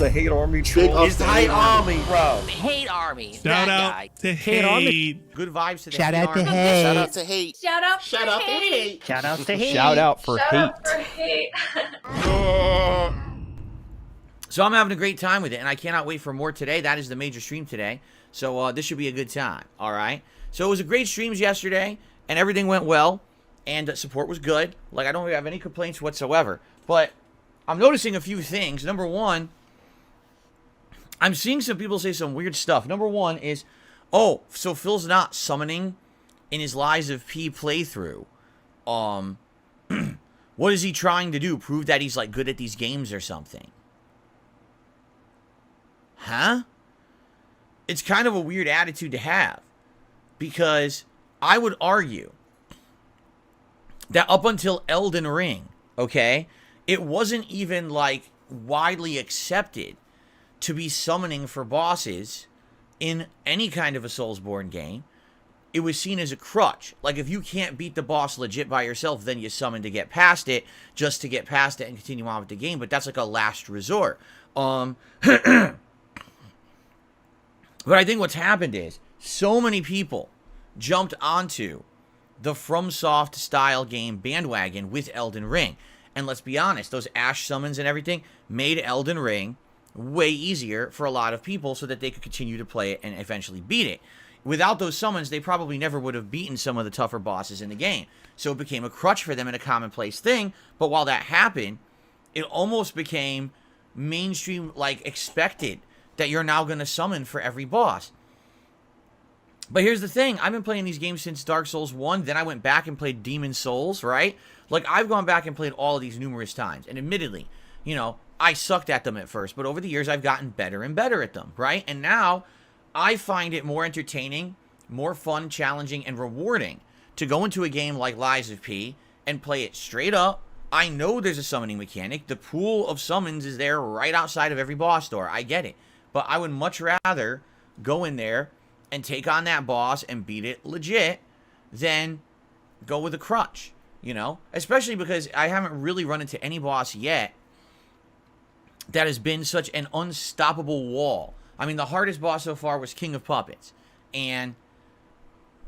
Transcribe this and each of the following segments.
the hate army troll. It's the hate army, bro. Hate army. Shout out to hate. Good vibes to the Shout hate out to army. hate. Shout out to hate. Shout out Shout out to hate. Shout out to hate. Shout out for Shout hate. out for hate. So I'm having a great time with it, and I cannot wait for more today. That is the major stream today. So this should be a good time, all right? So it was a great streams yesterday, and everything went well, and support was good. Like, I don't have any complaints whatsoever. But I'm noticing a few things. Number one, I'm seeing some people say some weird stuff. Number one is, oh, so Phil's not summoning in his Lies of P playthrough. What is he trying to do? Prove that he's, like, good at these games or something? Huh? It's kind of a weird attitude to have, because I would argue that up until Elden Ring, okay, it wasn't even, like, widely accepted to be summoning for bosses in any kind of a Soulsborne game. It was seen as a crutch. Like, if you can't beat the boss legit by yourself, then you summon to get past it, just to get past it and continue on with the game, but that's like a last resort. But I think what's happened is so many people jumped onto the FromSoft style game bandwagon with Elden Ring. And let's be honest, those Ash summons and everything made Elden Ring way easier for a lot of people so that they could continue to play it and eventually beat it. Without those summons, they probably never would have beaten some of the tougher bosses in the game. So it became a crutch for them and a commonplace thing. But while that happened, it almost became mainstream, like, expected that you're now going to summon for every boss. But here's the thing. I've been playing these games since Dark Souls 1. Then I went back and played Demon Souls, right? Like, I've gone back and played all of these numerous times. And admittedly, you know, I sucked at them at first. But over the years, I've gotten better and better at them, right? And now, I find it more entertaining, more fun, challenging, and rewarding to go into a game like Lies of P and play it straight up. I know there's a summoning mechanic. The pool of summons is there right outside of every boss door. I get it. But I would much rather go in there and take on that boss and beat it legit than go with a crutch, you know? Especially because I haven't really run into any boss yet that has been such an unstoppable wall. I mean, the hardest boss so far was King of Puppets. And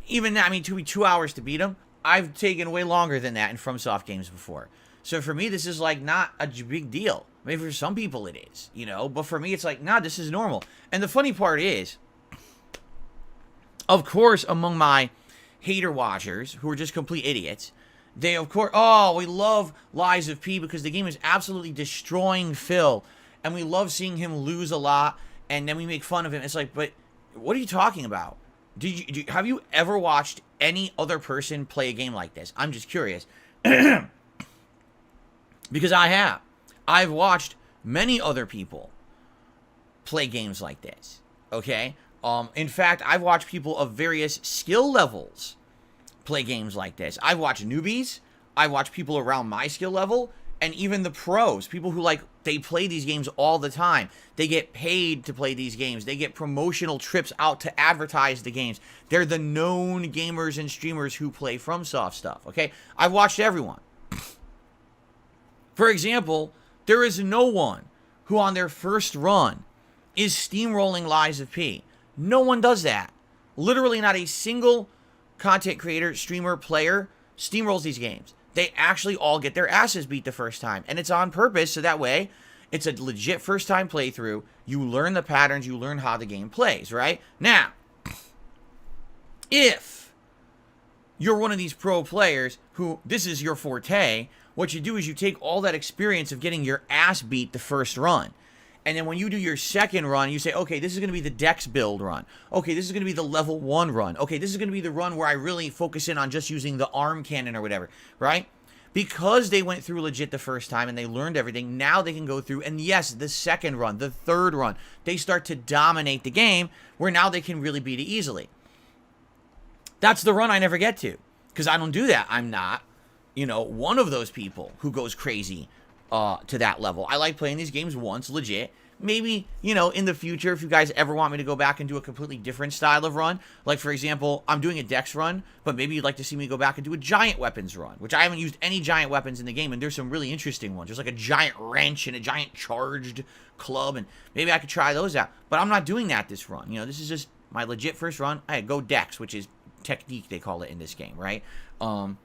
even that, I mean, it took me 2 hours to beat him. I've taken way longer than that in FromSoft games before. So for me, this is like not a big deal. Maybe for some people it is, you know, but for me it's like, nah, this is normal. And the funny part is, of course, among my hater watchers who are just complete idiots, they of course, oh, we love Lies of P because the game is absolutely destroying Phil, and we love seeing him lose a lot, and then we make fun of him. It's like, but what are you talking about? Have you ever watched any other person play a game like this? I'm just curious. Because I have. I've watched many other people play games like this, okay? In fact, I've watched people of various skill levels play games like this. I've watched newbies, I've watched people around my skill level, and even the pros, people who, like, they play these games all the time. They get paid to play these games. They get promotional trips out to advertise the games. They're the known gamers and streamers who play FromSoft stuff, okay? I've watched everyone. For example, there is no one who on their first run is steamrolling Lies of P. No one does that. Literally not a single content creator, streamer, player steamrolls these games. They actually all get their asses beat the first time. And it's on purpose, so that way it's a legit first time playthrough. You learn the patterns, you learn how the game plays, right? Now, if you're one of these pro players who this is your forte, what you do is you take all that experience of getting your ass beat the first run. And then when you do your second run, you say, okay, this is going to be the Dex build run. Okay, this is going to be the level 1 run. Okay, this is going to be the run where I really focus in on just using the arm cannon or whatever, right? Because they went through legit the first time and they learned everything, now they can go through, and yes, the second run, the third run, they start to dominate the game, where now they can really beat it easily. That's the run I never get to, because I don't do that. I'm not, you know, one of those people who goes crazy to that level. I like playing these games once, legit, maybe, you know, in the future, if you guys ever want me to go back and do a completely different style of run, like, for example, I'm doing a dex run, but maybe you'd like to see me go back and do a giant weapons run, which I haven't used any giant weapons in the game, and there's some really interesting ones. There's like a giant wrench and a giant charged club, and maybe I could try those out. But I'm not doing that this run. You know, this is just my legit first run. I go dex, which is technique, they call it in this game, right? And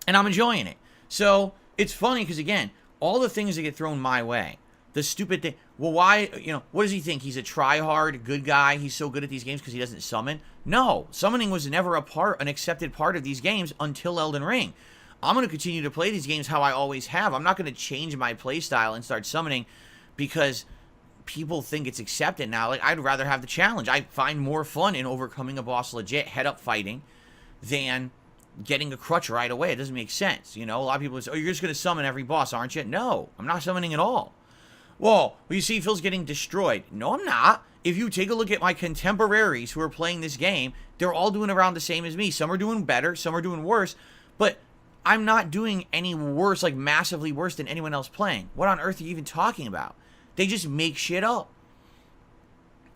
I'm enjoying it. So it's funny because, again, all the things that get thrown my way, the stupid thing. Well, why, you know, what does he think? He's a try-hard, good guy. He's so good at these games because he doesn't summon? No, summoning was never an accepted part of these games until Elden Ring. I'm going to continue to play these games how I always have. I'm not going to change my play style and start summoning because people think it's accepted now. Like, I'd rather have the challenge. I find more fun in overcoming a boss legit, head-up fighting, than getting a crutch right away. It doesn't make sense. You know, a lot of people say, oh, you're just going to summon every boss, aren't you? No, I'm not summoning at all. Whoa, well, you see Phil's getting destroyed. No, I'm not. If you take a look at my contemporaries who are playing this game, they're all doing around the same as me. Some are doing better, some are doing worse, but I'm not doing any worse, like massively worse than anyone else playing. What on earth are you even talking about? They just make shit up.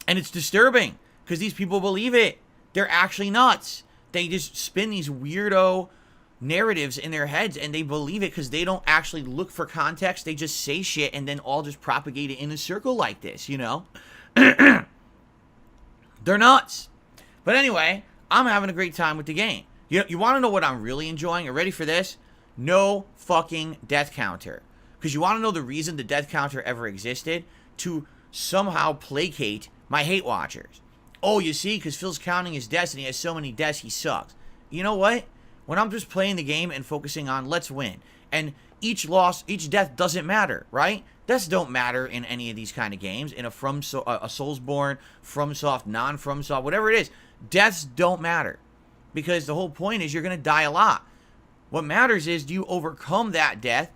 And it's disturbing, because these people believe it. They're actually nuts. They just spin these weirdo narratives in their heads, and they believe it because they don't actually look for context. They just say shit and then all just propagate it in a circle like this, you know? They're nuts. But anyway, I'm having a great time with the game. You want to know what I'm really enjoying? Are you ready for this? No fucking death counter. Because you want to know the reason the death counter ever existed? To somehow placate my hate watchers. Oh, you see, because Phil's counting his deaths and he has so many deaths, he sucks. You know what? When I'm just playing the game and focusing on let's win, and each loss, each death doesn't matter, right? Deaths don't matter in any of these kind of games. In a Soulsborne, FromSoft, non-FromSoft, whatever it is, deaths don't matter. Because the whole point is you're going to die a lot. What matters is, do you overcome that death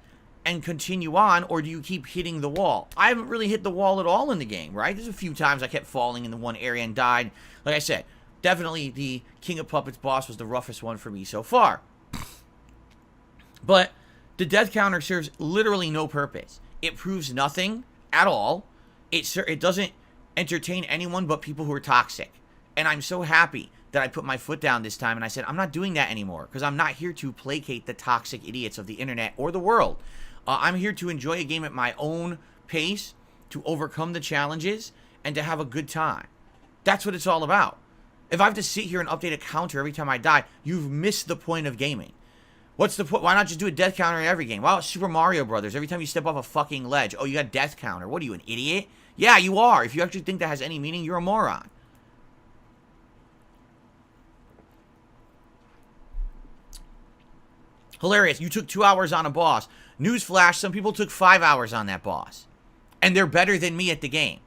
and continue on, or do you keep hitting the wall? I haven't really hit the wall at all in the game, right? There's a few times I kept falling in the one area and died. Like I said, definitely the King of Puppets boss was the roughest one for me so far. But the death counter serves literally no purpose. It proves nothing at all. It doesn't entertain anyone but people who are toxic. And I'm so happy that I put my foot down this time and I said, I'm not doing that anymore, because I'm not here to placate the toxic idiots of the internet or the world. I'm here to enjoy a game at my own pace, to overcome the challenges, and to have a good time. That's what it's all about. If I have to sit here and update a counter every time I die, you've missed the point of gaming. What's the point? Why not just do a death counter in every game? Wow, Super Mario Brothers, every time you step off a fucking ledge, oh, you got death counter. What are you, an idiot? Yeah, you are. If you actually think that has any meaning, you're a moron. Hilarious. You took 2 hours on a boss. Newsflash, some people took 5 hours on that boss. And they're better than me at the game.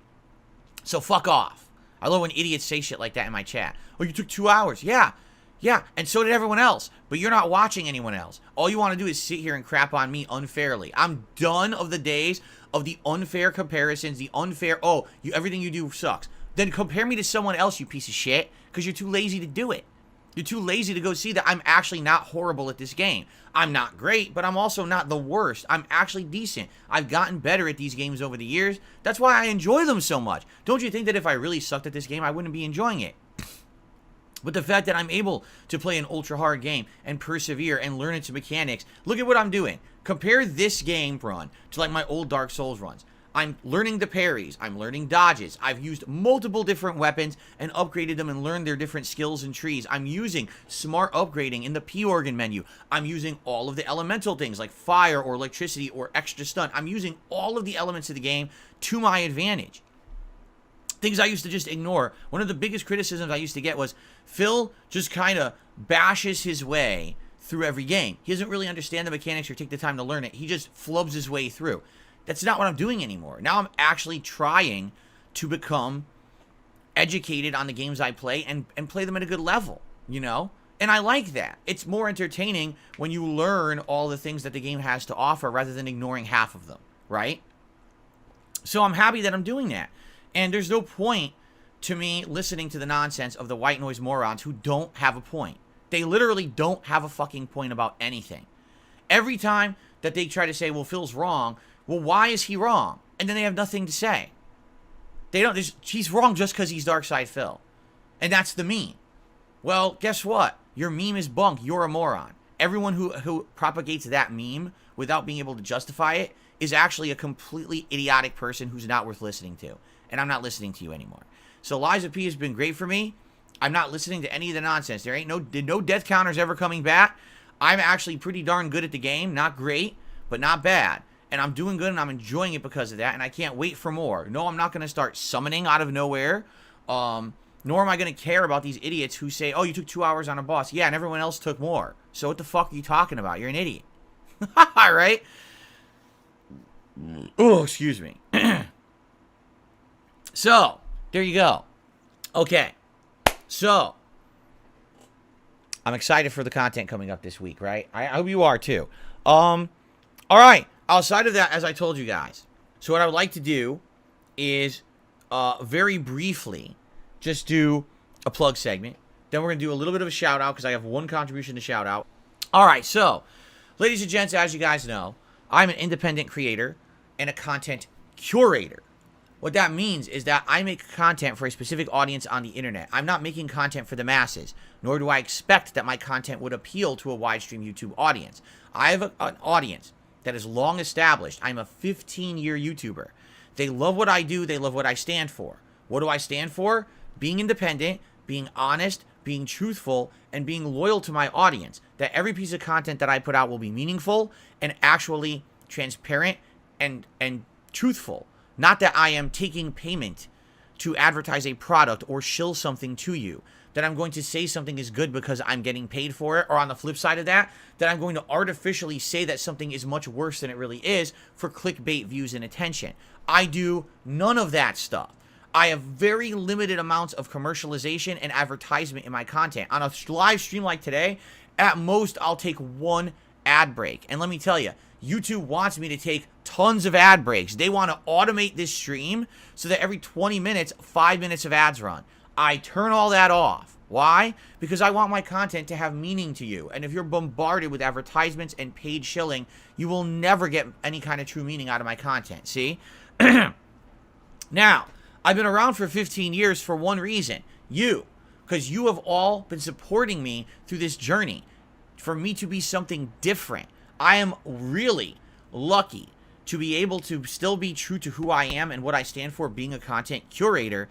So fuck off. I love when idiots say shit like that in my chat. Oh, you took 2 hours. Yeah. Yeah, and so did everyone else. But you're not watching anyone else. All you want to do is sit here and crap on me unfairly. I'm done of the days of the unfair comparisons, the unfair, oh, everything you do sucks. Then compare me to someone else, you piece of shit, because you're too lazy to do it. You're too lazy to go see that I'm actually not horrible at this game. I'm not great, but I'm also not the worst. I'm actually decent. I've gotten better at these games over the years. That's why I enjoy them so much. Don't you think that if I really sucked at this game, I wouldn't be enjoying it? But the fact that I'm able to play an ultra hard game and persevere and learn its mechanics, look at what I'm doing. Compare this game run to like my old Dark Souls runs. I'm learning the parries. I'm learning dodges. I've used multiple different weapons and upgraded them and learned their different skills and trees. I'm using smart upgrading in the P-Organ menu. I'm using all of the elemental things like fire or electricity or extra stun. I'm using all of the elements of the game to my advantage. Things I used to just ignore. One of the biggest criticisms I used to get was Phil just kind of bashes his way through every game. He doesn't really understand the mechanics or take the time to learn it. He just flubs his way through. That's not what I'm doing anymore. Now I'm actually trying to become educated on the games I play and play them at a good level, you know? And I like that. It's more entertaining when you learn all the things that the game has to offer rather than ignoring half of them, right? So I'm happy that I'm doing that. And there's no point to me listening to the nonsense of the white noise morons who don't have a point. They literally don't have a fucking point about anything. Every time that they try to say, well, Phil's wrong, well, why is he wrong? and then they have nothing to say. They don't. He's wrong just because he's Dark Side Phil, and that's the meme. Well, guess what? Your meme is bunk. You're a moron. Everyone who propagates that meme without being able to justify it is actually a completely idiotic person who's not worth listening to. And I'm not listening to you anymore. So Liza P has been great for me. I'm not listening to any of the nonsense. There ain't no death counters ever coming back. I'm actually pretty darn good at the game. Not great, but not bad. And I'm doing good and I'm enjoying it because of that. And I can't wait for more. No, I'm not going to start summoning out of nowhere. Nor am I going to care about these idiots who say, oh, you took 2 hours on a boss. Yeah, and everyone else took more. So what the fuck are you talking about? You're an idiot. All right? Oh, excuse me. So, there you go. Okay. So, I'm excited for the content coming up this week, right? I hope you are too. All right. Outside of that, as I told you guys, so what I would like to do is very briefly just do a plug segment. Then we're going to do a little bit of a shout out because I have one contribution to shout out. All right, so, ladies and gents, as you guys know, I'm an independent creator and a content curator. What that means is that I make content for a specific audience on the internet. I'm not making content for the masses, nor do I expect that my content would appeal to a wide stream YouTube audience. I have an audience that is long established. I'm a 15-year YouTuber. They love what I do. They love what I stand for. What do I stand for? Being independent, being honest, being truthful, and being loyal to my audience. That every piece of content that I put out will be meaningful and actually transparent and truthful. Not that I am taking payment to advertise a product or shill something to you. That I'm going to say something is good because I'm getting paid for it. Or on the flip side of that, that I'm going to artificially say that something is much worse than it really is for clickbait views and attention. I do none of that stuff. I have very limited amounts of commercialization and advertisement in my content. On a live stream like today, at most, I'll take one ad break. And let me tell you, YouTube wants me to take tons of ad breaks. They want to automate this stream so that every 20 minutes, 5 minutes of ads run. I turn all that off. Why? Because I want my content to have meaning to you. And if you're bombarded with advertisements and paid shilling, you will never get any kind of true meaning out of my content. See? Now, I've been around for 15 years for one reason. You. Because you have all been supporting me through this journey. For me to be something different. I am really lucky to be able to still be true to who I am and what I stand for, being a content curator,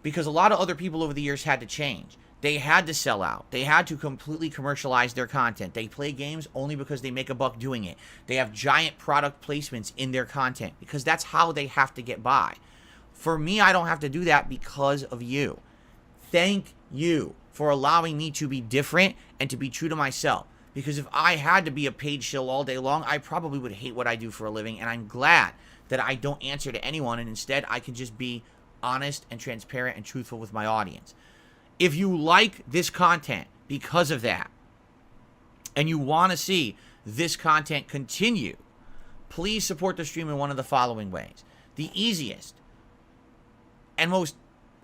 because a lot of other people over the years had to change. They had to sell out. They had to completely commercialize their content. They play games only because they make a buck doing it. They have giant product placements in their content because that's how they have to get by. For me, I don't have to do that because of you. Thank you for allowing me to be different and to be true to myself. Because if I had to be a paid shill all day long, I probably would hate what I do for a living. And I'm glad that I don't answer to anyone. And instead, I can just be honest and transparent and truthful with my audience. If you like this content because of that, and you want to see this content continue, please support the stream in one of the following ways. The easiest and most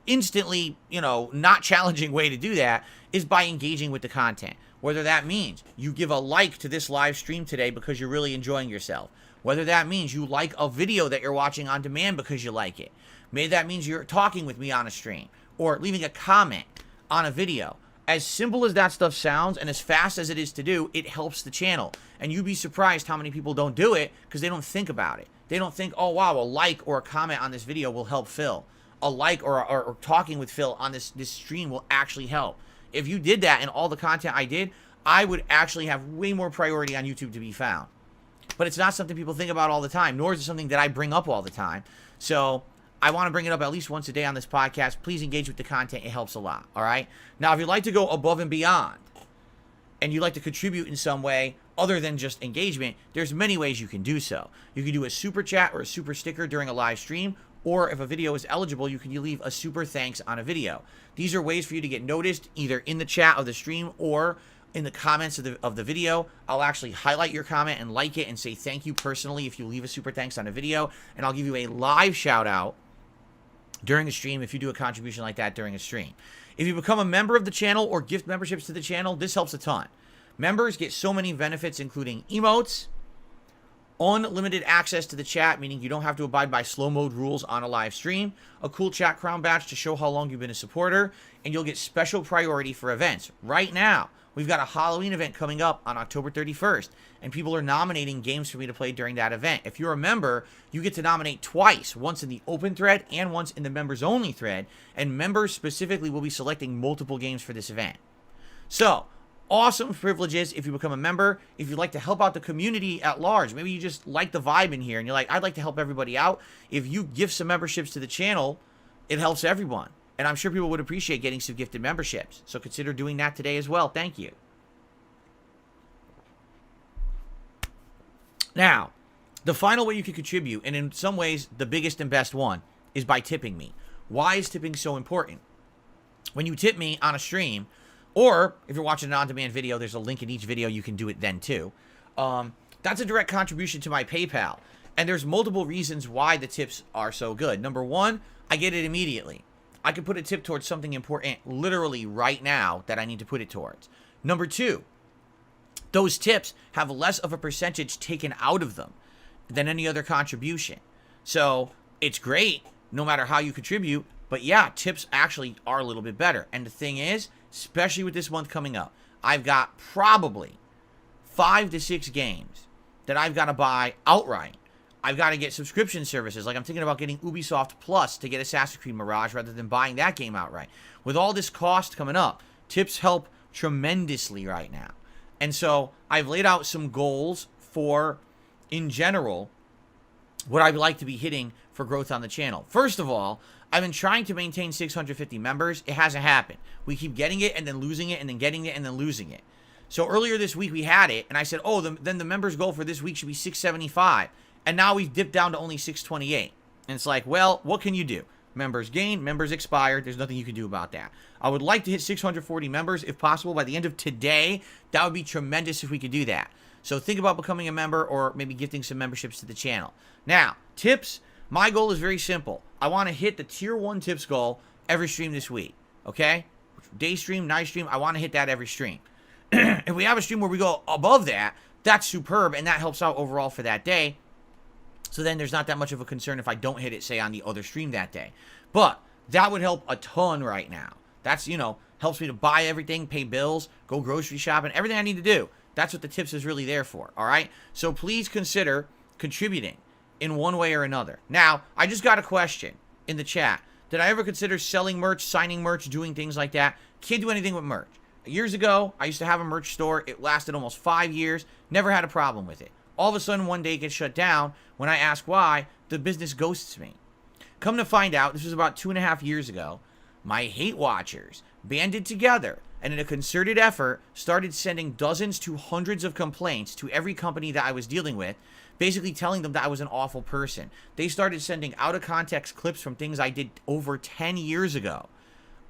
instantly, not challenging way to do that is by engaging with the content. Whether that means you give a like to this live stream today because you're really enjoying yourself. Whether that means you like a video that you're watching on demand because you like it. Maybe that means you're talking with me on a stream or leaving a comment on a video. As simple as that stuff sounds and as fast as it is to do, it helps the channel. And you'd be surprised how many people don't do it because they don't think about it. They don't think, oh wow, a like or a comment on this video will help Phil. A like or talking with Phil on this stream will actually help. If you did that and all the content I did, I would actually have way more priority on YouTube to be found. But it's not something people think about all the time, nor is it something that I bring up all the time. So I want to bring it up at least once a day on this podcast. Please engage with the content. It helps a lot, all right? Now, if you'd like to go above and beyond, and you'd like to contribute in some way other than just engagement, there's many ways you can do so. You can do a super chat or a super sticker during a live stream, or if a video is eligible, you can leave a super thanks on a video. These are ways for you to get noticed either in the chat of the stream or in the comments of the video. I'll actually highlight your comment and like it and say thank you personally if you leave a super thanks on a video, and I'll give you a live shout out during a stream if you do a contribution like that during a stream. If you become a member of the channel or gift memberships to the channel, this helps a ton. Members get so many benefits, including emotes, unlimited access to the chat, meaning you don't have to abide by slow mode rules on a live stream, a cool chat crown badge to show how long you've been a supporter, and you'll get special priority for events. Right now, we've got a Halloween event coming up on October 31st, and people are nominating games for me to play during that event. If you're a member, you get to nominate twice, once in the open thread and once in the members only thread, and members specifically will be selecting multiple games for this event. So, awesome privileges if you become a member. If you'd like to help out the community at large, maybe you just like the vibe in here and you're like, I'd like to help everybody out. If you give some memberships to the channel, it helps everyone. And I'm sure people would appreciate getting some gifted memberships. So consider doing that today as well. Thank you. Now, the final way you can contribute, and in some ways the biggest and best one, is by tipping me. Why is tipping so important? When you tip me on a stream, or if you're watching an on-demand video, there's a link in each video. You can do it then too. That's a direct contribution to my PayPal. And there's multiple reasons why the tips are so good. Number one, I get it immediately. I can put a tip towards something important literally right now that I need to put it towards. Number two, those tips have less of a percentage taken out of them than any other contribution. So it's great no matter how you contribute. But yeah, tips actually are a little bit better. And the thing is, especially with this month coming up, I've got probably 5 to 6 games that I've got to buy outright. I've got to get subscription services. Like I'm thinking about getting Ubisoft Plus to get Assassin's Creed Mirage rather than buying that game outright. With all this cost coming up, tips help tremendously right now. And so I've laid out some goals for, in general, what I'd like to be hitting for growth on the channel. First of all, I've been trying to maintain 650 members. It hasn't happened. We keep getting it and then losing it and then getting it and then losing it. So earlier this week we had it, and I said, oh, then the members goal for this week should be 675. And now we've dipped down to only 628. And it's like, well, what can you do? Members gained, members expired. There's nothing you can do about that. I would like to hit 640 members if possible by the end of today. That would be tremendous if we could do that. So think about becoming a member or maybe gifting some memberships to the channel. Now, tips. My goal is very simple. I want to hit the tier 1 tips goal every stream this week. Okay? Day stream, night stream, I want to hit that every stream. If we have a stream where we go above that, that's superb, and that helps out overall for that day. So then there's not that much of a concern if I don't hit it, say, on the other stream that day. But that would help a ton right now. That's, helps me to buy everything, pay bills, go grocery shopping, everything I need to do. That's what the tips is really there for, all right? So please consider contributing in one way or another. Now, I just got a question in the chat. Did I ever consider selling merch, signing merch, doing things like that? Can't do anything with merch. Years ago, I used to have a merch store. It lasted almost 5 years. Never had a problem with it. All of a sudden, one day it gets shut down. When I ask why, the business ghosts me. Come to find out, this was about 2.5 years ago, my hate watchers banded together and in a concerted effort started sending dozens to hundreds of complaints to every company that I was dealing with, basically telling them that I was an awful person. They started sending out of context clips from things I did over 10 years ago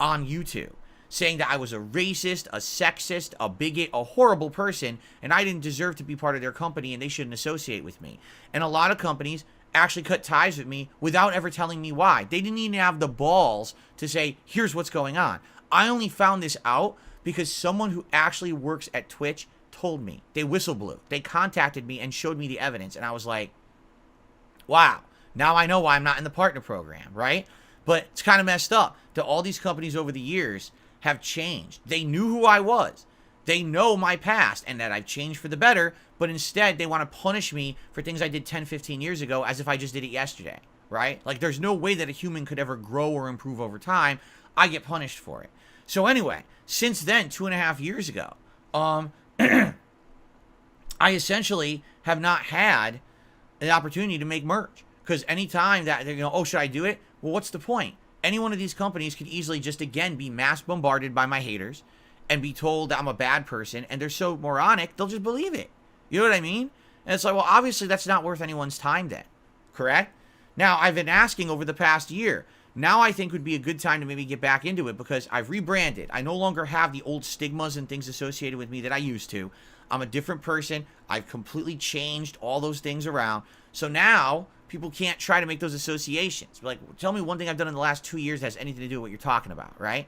on YouTube, saying that I was a racist, a sexist, a bigot, a horrible person, and I didn't deserve to be part of their company and they shouldn't associate with me. And a lot of companies actually cut ties with me without ever telling me why. They didn't even have the balls to say, here's what's going on. I only found this out because someone who actually works at Twitch told me. They whistle blew. They contacted me and showed me the evidence. And I was like, wow, now I know why I'm not in the partner program, right? But it's kind of messed up that all these companies over the years have changed. They knew who I was. They know my past and that I've changed for the better, but instead they want to punish me for things I did 10, 15 years ago as if I just did it yesterday, right? Like there's no way that a human could ever grow or improve over time. I get punished for it. So anyway, since then, 2.5 years ago, I essentially have not had an opportunity to make merch. Because anytime that, oh, should I do it? Well, what's the point? Any one of these companies could easily just, again, be mass bombarded by my haters and be told that I'm a bad person. And they're so moronic, they'll just believe it. You know what I mean? And it's like, well, obviously that's not worth anyone's time then. Correct? Now, I've been asking over the past year. Now I think would be a good time to maybe get back into it because I've rebranded. I no longer have the old stigmas and things associated with me that I used to. I'm a different person. I've completely changed all those things around. So now people can't try to make those associations. Like, tell me one thing I've done in the last 2 years that has anything to do with what you're talking about, right?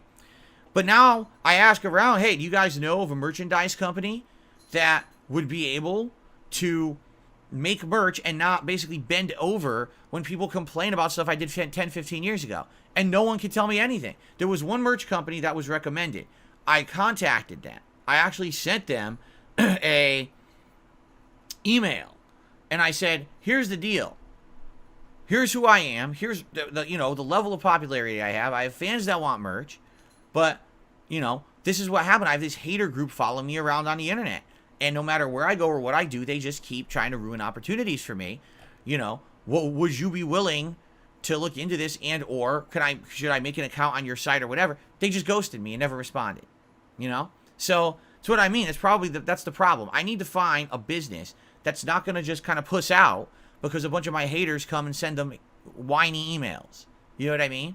But now I ask around, hey, do you guys know of a merchandise company that would be able to make merch and not basically bend over when people complain about stuff I did 10, 15 years ago. And no one can tell me anything. There was one merch company that was recommended. I contacted them. I actually sent them a email. And I said, here's the deal. Here's who I am. Here's the level of popularity I have. I have fans that want merch. But, this is what happened. I have this hater group following me around on the internet. And no matter where I go or what I do, they just keep trying to ruin opportunities for me. Would you be willing to look into this, and or should I make an account on your site or whatever? They just ghosted me and never responded. So that's what I mean. It's probably that's the problem. I need to find a business that's not going to just kind of puss out because a bunch of my haters come and send them whiny emails. You know what I mean?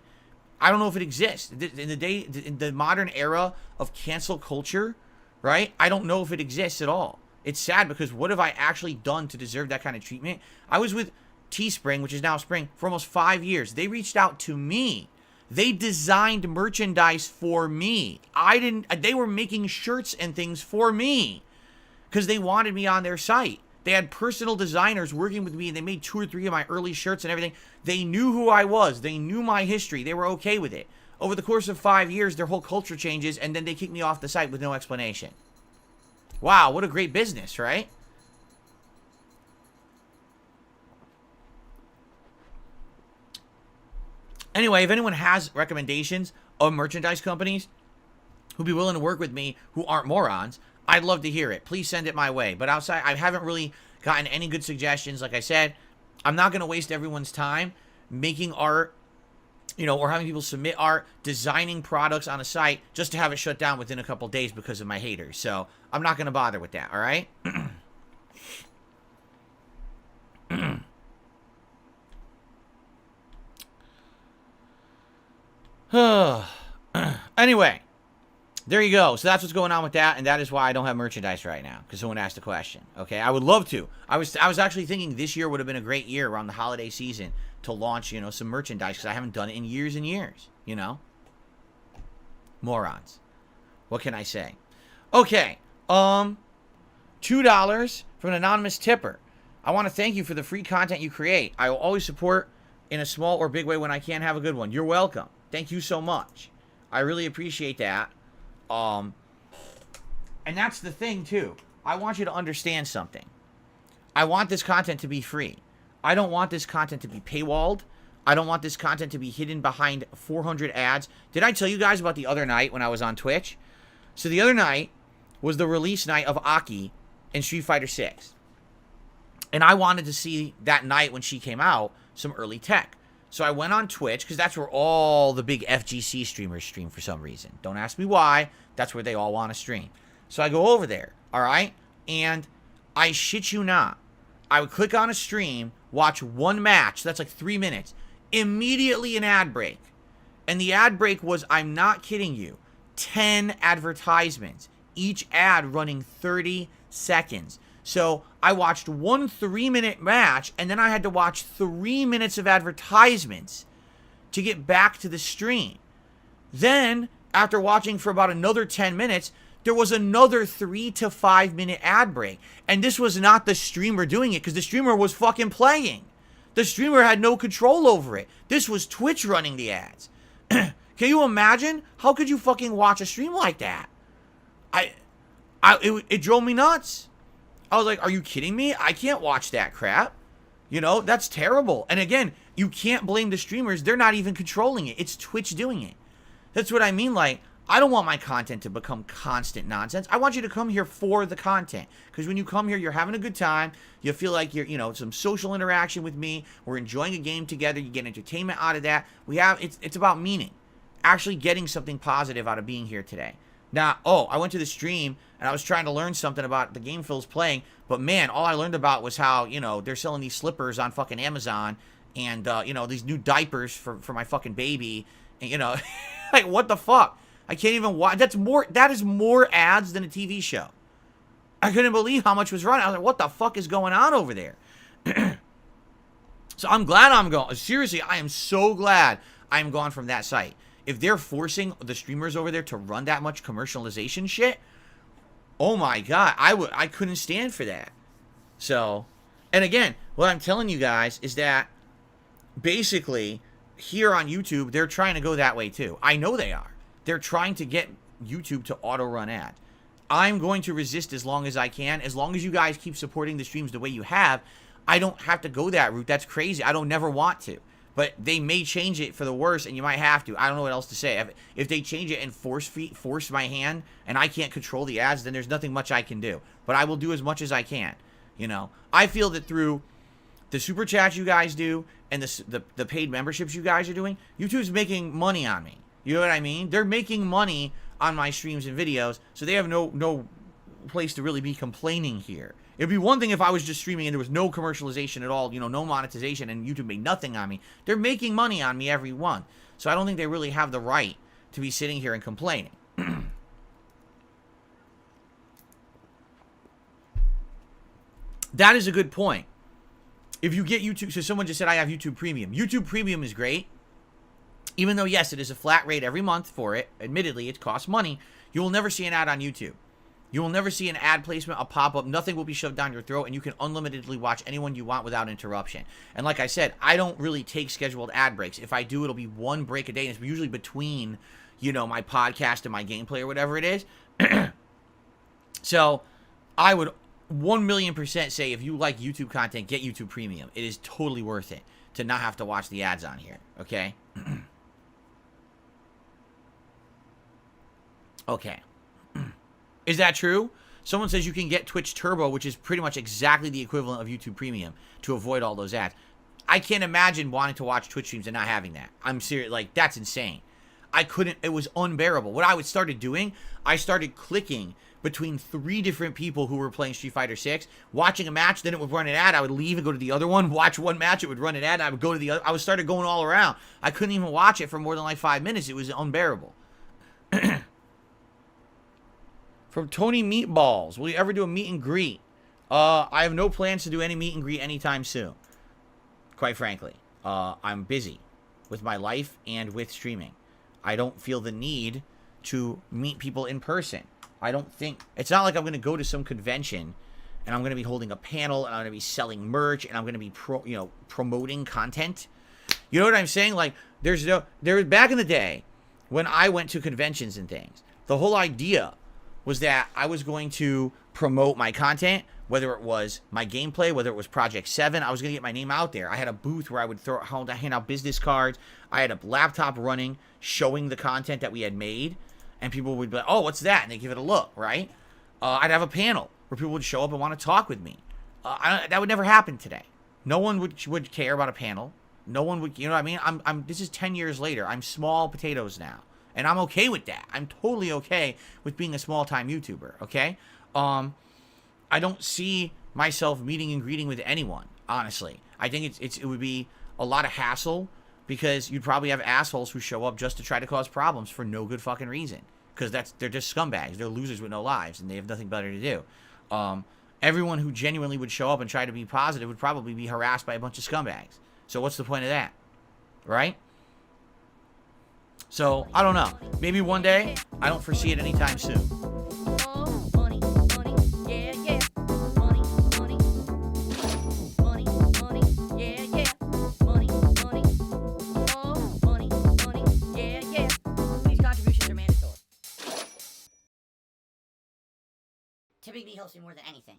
I don't know if it exists in the modern era of cancel culture, right? I don't know if it exists at all. It's sad because what have I actually done to deserve that kind of treatment? I was with Teespring, which is now Spring, for almost 5 years. They reached out to me. They designed merchandise for me. They were making shirts and things for me because they wanted me on their site. They had personal designers working with me, and they made 2 or 3 of my early shirts and everything. They knew who I was. They knew my history. They were okay with it. Over the course of 5 years, their whole culture changes, and then they kick me off the site with no explanation. Wow, what a great business, right? Anyway, if anyone has recommendations of merchandise companies who'd be willing to work with me who aren't morons, I'd love to hear it. Please send it my way. But outside, I haven't really gotten any good suggestions. Like I said, I'm not going to waste everyone's time making art, or having people submit art, designing products on a site just to have it shut down within a couple days because of my haters. So I'm not going to bother with that, all right? Anyway, there you go. So that's what's going on with that, and that is why I don't have merchandise right now, because someone asked a question. Okay, I would love to. I was actually thinking this year would have been a great year around the holiday season to launch, some merchandise, because I haven't done it in years and years, Morons. What can I say? Okay, $2 from an anonymous tipper. I want to thank you for the free content you create. I will always support in a small or big way when I can. Have a good one. You're welcome. Thank you so much. I really appreciate that. And that's the thing, too. I want you to understand something. I want this content to be free. I don't want this content to be paywalled. I don't want this content to be hidden behind 400 ads. Did I tell you guys about the other night when I was on Twitch? So the other night was the release night of Aki in Street Fighter 6. And I wanted to see that night when she came out some early tech. So I went on Twitch, because that's where all the big FGC streamers stream for some reason. Don't ask me why. That's where they all want to stream. So I go over there, all right? And I shit you not. I would click on a stream, watch one match. That's like 3 minutes. Immediately an ad break. And the ad break was, I'm not kidding you, 10 advertisements. Each ad running 30 seconds. So I watched one 3-minute match, and then I had to watch 3 minutes of advertisements to get back to the stream. Then, after watching for about another 10 minutes, there was another 3 to 5 minute ad break. And this was not the streamer doing it, because the streamer was fucking playing. The streamer had no control over it. This was Twitch running the ads. Can you imagine? How could you fucking watch a stream like that? It drove me nuts. I was like, are you kidding me? I can't watch that crap. That's terrible. And again, you can't blame the streamers. They're not even controlling it. It's Twitch doing it. That's what I mean. Like, I don't want my content to become constant nonsense. I want you to come here for the content. Because when you come here, you're having a good time. You feel like you're, some social interaction with me. We're enjoying a game together. You get entertainment out of that. It's about meaning. Actually getting something positive out of being here today. Now, I went to the stream, and I was trying to learn something about the game Phil's playing, but man, all I learned about was how, they're selling these slippers on fucking Amazon, and, these new diapers for my fucking baby, and, like, what the fuck? I can't even watch. That is more ads than a TV show. I couldn't believe how much was running. I was like, what the fuck is going on over there? So I'm glad I'm going. Seriously, I am so glad I'm gone from that site. If they're forcing the streamers over there to run that much commercialization shit, oh my god, I couldn't stand for that. So, And again, what I'm telling you guys is that basically here on YouTube, they're trying to go that way too. I know they are. They're trying to get YouTube to auto-run ads. I'm going to resist as long as I can. As long as you guys keep supporting the streams the way you have, I don't have to go that route. That's crazy. I don't never want to. But they may change it for the worse, and you might have to. I don't know what else to say. If they change it and force my hand, and I can't control the ads, then there's nothing much I can do. But I will do as much as I can. You know, I feel that through the super chats you guys do and the paid memberships you guys are doing, YouTube's making money on me. You know what I mean? They're making money on my streams and videos, so they have no place to really be complaining here. It'd be one thing if I was just streaming and there was no commercialization at all, you know, no monetization, and YouTube made nothing on me. They're making money on me every one. So I don't think they really have the right to be sitting here and complaining. That is a good point. If you get YouTube, so someone just said I have YouTube Premium. YouTube Premium is great. Even though, yes, it is a flat rate every month for it. Admittedly, it costs money. You will never see an ad on YouTube. You will never see an ad placement, a pop-up. Nothing will be shoved down your throat, and you can unlimitedly watch anyone you want without interruption. And like I said, I don't really take scheduled ad breaks. If I do, it'll be one break a day, and it's usually between, you know, my podcast and my gameplay or whatever it is. So I would 1,000,000% say if you like YouTube content, get YouTube Premium. It is totally worth it to not have to watch the ads on here, okay? Okay. Is that true? Someone says you can get Twitch Turbo, which is pretty much exactly the equivalent of YouTube Premium, to avoid all those ads. I can't imagine wanting to watch Twitch streams and not having that. I'm serious. Like, that's insane. I couldn't. It was unbearable. What I started doing, I started clicking between 3 different people who were playing Street Fighter 6, watching a match, then it would run an ad. I would leave and go to the other one, watch one match, it would run an ad, I would go to the other. I started going all around. I couldn't even watch it for more than like 5 minutes. It was unbearable. From Tony Meatballs, will you ever do a meet and greet? I have no plans to do any meet and greet anytime soon. Quite frankly, I'm busy with my life and with streaming. I don't feel the need to meet people in person. I don't think, it's not like I'm going to go to some convention and I'm going to be holding a panel and I'm going to be selling merch and I'm going to be promoting content. You know what I'm saying? Like, there was back in the day when I went to conventions and things, the whole idea was that I was going to promote my content, whether it was my gameplay, whether it was Project 7, I was going to get my name out there. I had a booth where I would hand out business cards. I had a laptop running, showing the content that we had made, and people would be like, oh, what's that? And they give it a look, right? I'd have a panel where people would show up and want to talk with me. That would never happen today. No one would care about a panel. No one would, you know what I mean? This is 10 years later. I'm small potatoes now. And I'm okay with that. I'm totally okay with being a small-time YouTuber, okay? I don't see myself meeting and greeting with anyone, honestly. I think it would be a lot of hassle because you'd probably have assholes who show up just to try to cause problems for no good fucking reason. Because they're just scumbags. They're losers with no lives, and they have nothing better to do. Everyone who genuinely would show up and try to be positive would probably be harassed by a bunch of scumbags. So what's the point of that? Right? So, I don't know. Maybe one day. I don't foresee it anytime soon. These contributions are mandatory. Typically helps me more than anything.